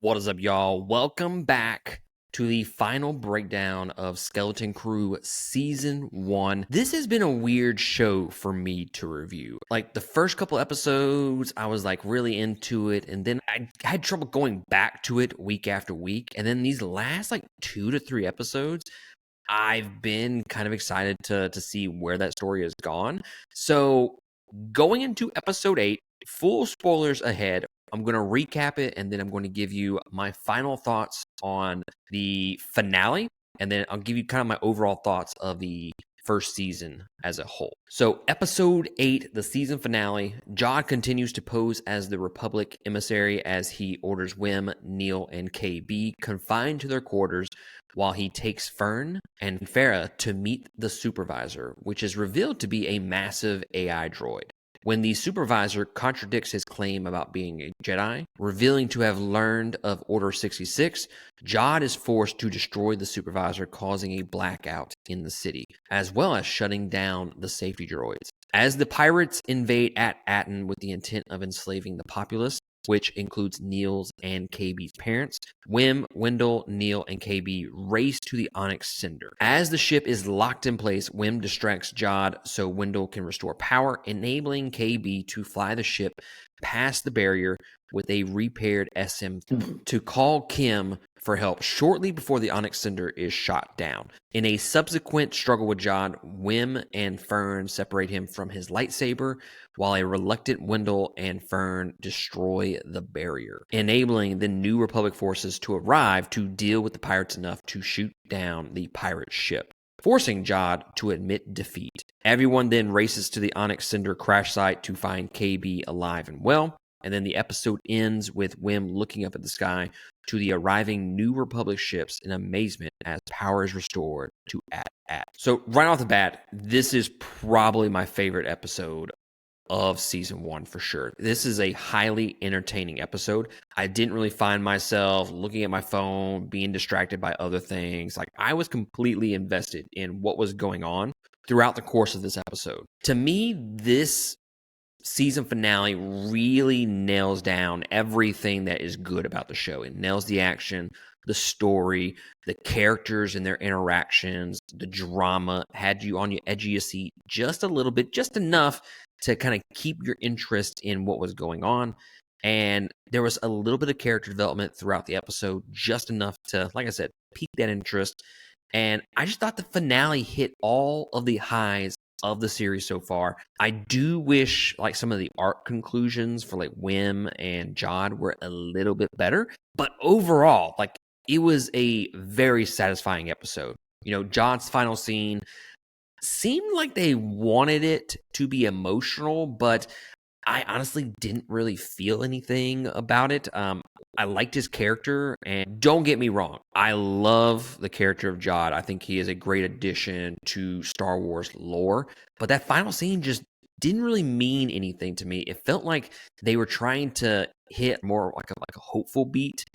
What is up, y'all? Welcome back to the final breakdown of Skeleton Crew Season 1. This has been a weird show for me to review. Like, the first couple episodes, I was like really into it, and then I had trouble going back to it week after week. And then these last like 2 to 3 episodes, I've been kind of excited to see where that story has gone. So, going into episode 8, full spoilers ahead. I'm going to recap it, and then I'm going to give you my final thoughts on the finale, and then I'll give you kind of my overall thoughts of the first season as a whole. So, episode 8, the season finale, Jod continues to pose as the Republic emissary as he orders Wim, Neil, and KB confined to their quarters while he takes Fern and Farah to meet the supervisor, which is revealed to be a massive AI droid. When the supervisor contradicts his claim about being a Jedi, revealing to have learned of Order 66, Jod is forced to destroy the supervisor, causing a blackout in the city, as well as shutting down the safety droids. As the pirates invade Atten with the intent of enslaving the populace, which includes Neil's and KB's parents, Wim, Wendell, Neil, and KB race to the Onyx Cinder. As the ship is locked in place, Wim distracts Jod so Wendell can restore power, enabling KB to fly the ship past the barrier with a repaired SM to call Kim for help shortly before the Onyx Cinder is shot down. In a subsequent struggle with Jod, Wim and Fern separate him from his lightsaber, while a reluctant Wendell and Fern destroy the barrier, enabling the New Republic forces to arrive to deal with the pirates enough to shoot down the pirate ship, forcing Jod to admit defeat. Everyone then races to the Onyx Cinder crash site to find KB alive and well, and then the episode ends with Wim looking up at the sky to the arriving New Republic ships in amazement as power is restored to At. So right off the bat, this is probably my favorite episode of season 1 for sure. This is a highly entertaining episode. I didn't really find myself looking at my phone, being distracted by other things. Like, I was completely invested in what was going on throughout the course of this episode. To me, this season finale really nails down everything that is good about the show. It nails the action, the story, the characters and their interactions, the drama, had you on your edge of your seat just a little bit, just enough to kind of keep your interest in what was going on. And there was a little bit of character development throughout the episode, just enough to, like I said, pique that interest. And I just thought the finale hit all of the highs of the series so far. I do wish like some of the arc conclusions for like Wim and Jod were a little bit better, but overall, like, it was a very satisfying episode. You know, Jod's final scene seemed like they wanted it to be emotional, but I honestly didn't really feel anything about it. I liked his character, and don't get me wrong, I love the character of Jod. I think he is a great addition to Star Wars lore, but that final scene just didn't really mean anything to me. It felt like they were trying to hit more like a hopeful beat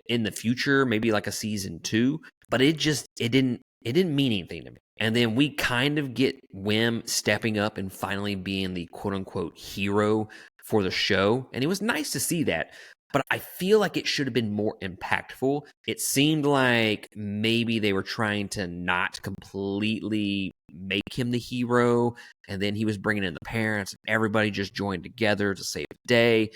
in the future, maybe like a season 2, but it didn't mean anything to me. And then we kind of get Wim stepping up and finally being the quote unquote hero for the show. And it was nice to see that. But I feel like it should have been more impactful. It seemed like maybe they were trying to not completely make him the hero. And then he was bringing in the parents. Everybody just joined together to save the day.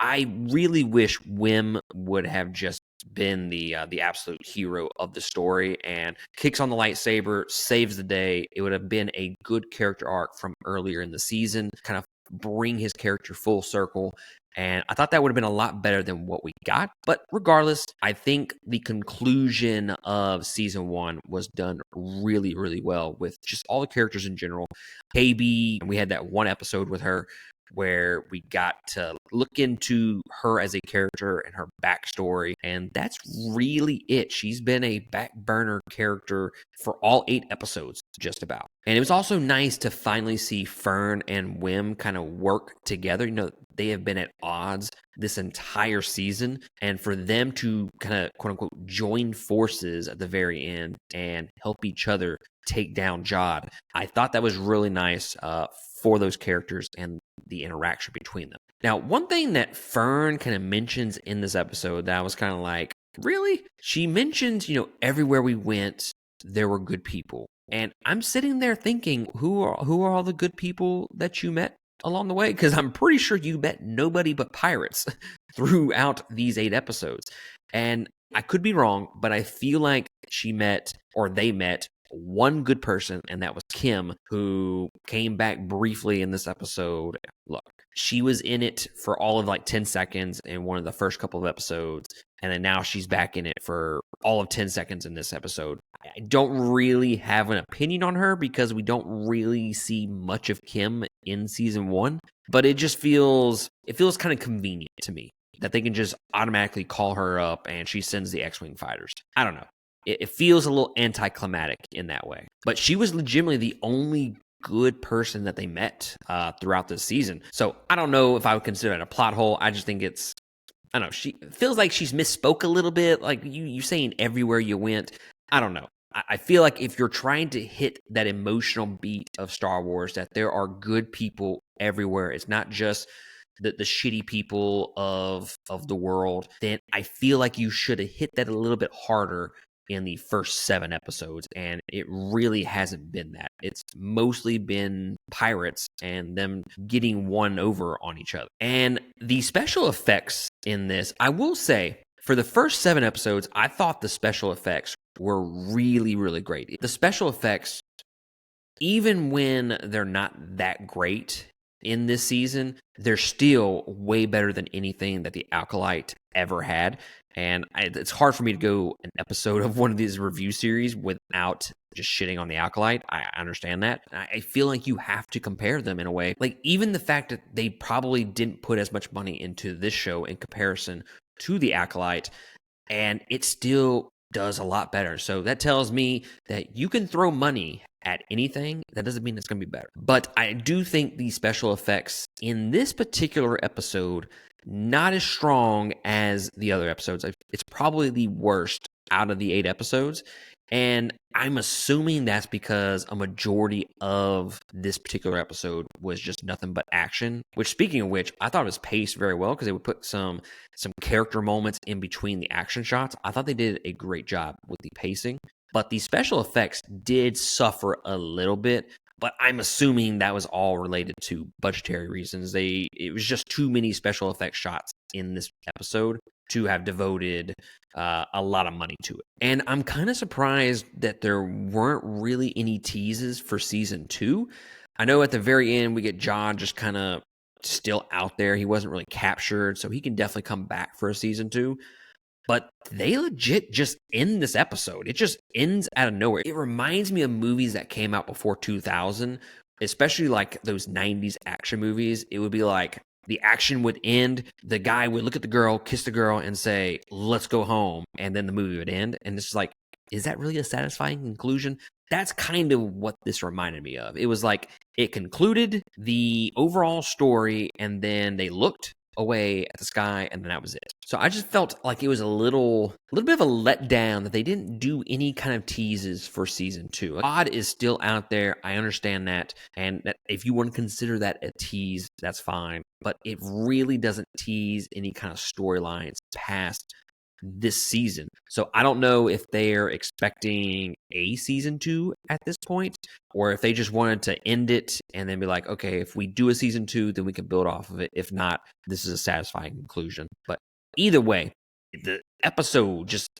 I really wish Wim would have just been the absolute hero of the story and kicks on the lightsaber, saves the day. It would have been a good character arc from earlier in the season, kind of bring his character full circle. And I thought that would have been a lot better than what we got. But regardless, I think the conclusion of season 1 was done really, really well with just all the characters in general. KB, and we had that one episode with her where we got to look into her as a character and her backstory. And that's really it. She's been a back burner character for all 8 episodes, just about. And it was also nice to finally see Fern and Wim kind of work together. You know, they have been at odds this entire season. And for them to kind of, quote unquote, join forces at the very end and help each other take down Jod, I thought that was really nice for those characters and the interaction between them. Now, one thing that Fern kind of mentions in this episode that I was kind of like, really? She mentions, everywhere we went, there were good people. And I'm sitting there thinking, who are all the good people that you met along the way? Because I'm pretty sure you met nobody but pirates throughout these 8 episodes. And I could be wrong, but I feel like they met one good person, and that was Kim, who came back briefly in this episode. Look, she was in it for all of like 10 seconds in one of the first couple of episodes, and then now she's back in it for all of 10 seconds in this episode. I don't really have an opinion on her because we don't really see much of Kim in season 1, but it feels kind of convenient to me that they can just automatically call her up and she sends the X-Wing fighters. I don't know. It feels a little anticlimactic in that way. But she was legitimately the only good person that they met throughout this season. So I don't know if I would consider it a plot hole. I just think it's, I don't know, she feels like she's misspoke a little bit. Like you saying everywhere you went. I don't know. I feel like if you're trying to hit that emotional beat of Star Wars, that there are good people everywhere. It's not just the shitty people of the world. Then I feel like you should have hit that a little bit harder in the first 7 episodes, and it really hasn't been that. It's mostly been pirates and them getting one over on each other. And the special effects in this, I will say, for the first 7 episodes, I thought the special effects were really, really great. The special effects, even when they're not that great in this season, they're still way better than anything that the Acolyte ever had. And it's hard for me to go an episode of one of these review series without just shitting on the Acolyte. I understand that. I feel like you have to compare them in a way. Like, even the fact that they probably didn't put as much money into this show in comparison to the Acolyte, and it still does a lot better. So that tells me that you can throw money at anything. That doesn't mean it's going to be better. But I do think the special effects in this particular episode, not as strong as the other episodes. It's probably the worst out of the 8 episodes. And I'm assuming that's because a majority of this particular episode was just nothing but action, which, speaking of which, I thought it was paced very well because they would put some character moments in between the action shots. I thought they did a great job with the pacing, but the special effects did suffer a little bit. But I'm assuming that was all related to budgetary reasons. It was just too many special effects shots in this episode to have devoted a lot of money to it. And I'm kind of surprised that there weren't really any teases for season 2. I know at the very end we get John just kind of still out there. He wasn't really captured, so he can definitely come back for a season 2. But they legit just end this episode. It just ends out of nowhere. It reminds me of movies that came out before 2000, especially like those 90s action movies. It would be like the action would end, the guy would look at the girl, kiss the girl, and say, "Let's go home," and then the movie would end. And it's like, is that really a satisfying conclusion? That's kind of what this reminded me of. It was like it concluded the overall story, and then they looked away at the sky, and then that was it. So I just felt like it was a little bit of a letdown that they didn't do any kind of teases for season 2. God is still out there. I understand that, and that if you want to consider that a tease, that's fine. But it really doesn't tease any kind of storylines past this season. So I don't know if they're expecting a season 2 at this point, or if they just wanted to end it and then be like, okay, if we do a season 2, then we can build off of it. If not, this is a satisfying conclusion. But either way, the episode just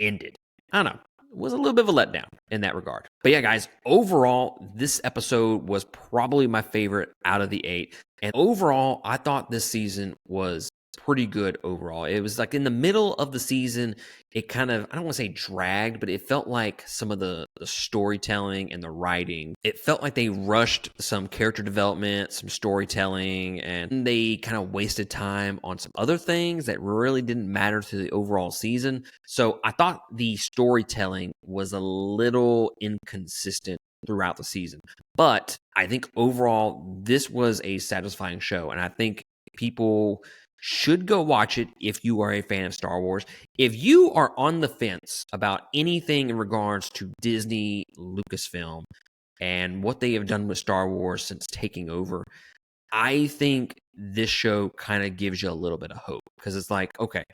ended. I don't know. It was a little bit of a letdown in that regard. But yeah, guys, overall, this episode was probably my favorite out of the 8. And overall, I thought this season was pretty good overall. It was like in the middle of the season, it kind of, I don't want to say dragged, but it felt like some of the storytelling and the writing, it felt like they rushed some character development, some storytelling, and they kind of wasted time on some other things that really didn't matter to the overall season. So I thought the storytelling was a little inconsistent throughout the season. But I think overall, this was a satisfying show, and I think people should go watch it if you are a fan of Star Wars. If you are on the fence about anything in regards to Disney, Lucasfilm, and what they have done with Star Wars since taking over, I think this show kind of gives you a little bit of hope because it's like, okay,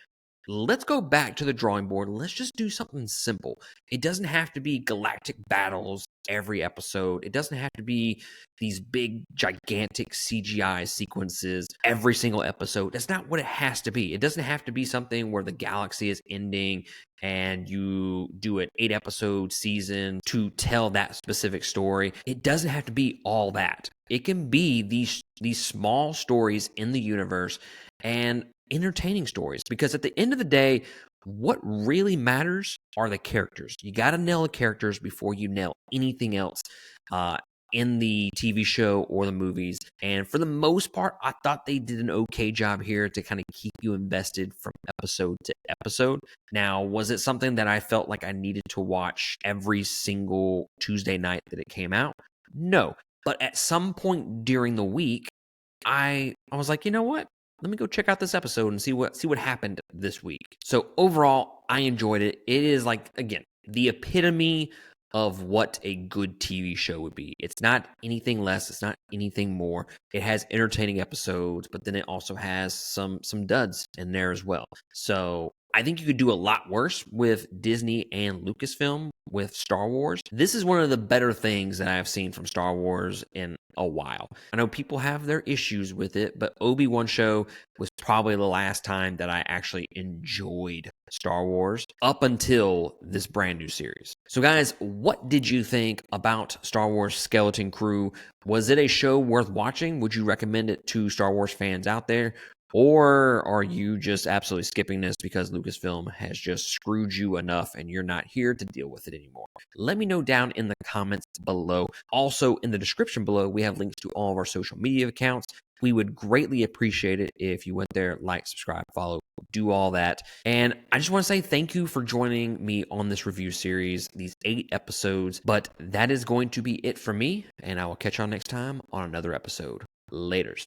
let's go back to the drawing board. Let's just do something simple. It doesn't have to be galactic battles every episode. It doesn't have to be these big, gigantic CGI sequences every single episode. That's not what it has to be. It doesn't have to be something where the galaxy is ending and you do an 8-episode season to tell that specific story. It doesn't have to be all that. It can be these small stories in the universe and entertaining stories, because at the end of the day, what really matters are the characters. You got to nail the characters before you nail anything else uh, in the TV show or the movies. And for the most part, I thought they did an okay job here to kind of keep you invested from episode to episode. Now, was it something that I felt like I needed to watch every single Tuesday night that it came out? No. But at some point during the week, I was like, you know what? Let me go check out this episode and see what happened this week. So overall, I enjoyed it. It is like, again, the epitome of what a good TV show would be. It's not anything less, it's not anything more. It has entertaining episodes, but then it also has some duds in there as well. So I think you could do a lot worse with Disney and Lucasfilm with Star Wars. This is one of the better things that I've seen from Star Wars in a while. I know people have their issues with it, but Obi-Wan show was probably the last time that I actually enjoyed Star Wars up until this brand new series. So guys, what did you think about Star Wars Skeleton Crew? Was it a show worth watching? Would you recommend it to Star Wars fans out there? Or are you just absolutely skipping this because Lucasfilm has just screwed you enough and you're not here to deal with it anymore? Let me know down in the comments below. Also, in the description below, we have links to all of our social media accounts. We would greatly appreciate it if you went there, like, subscribe, follow, do all that. And I just want to say thank you for joining me on this review series, these 8 episodes. But that is going to be it for me, and I will catch y'all next time on another episode. Laters.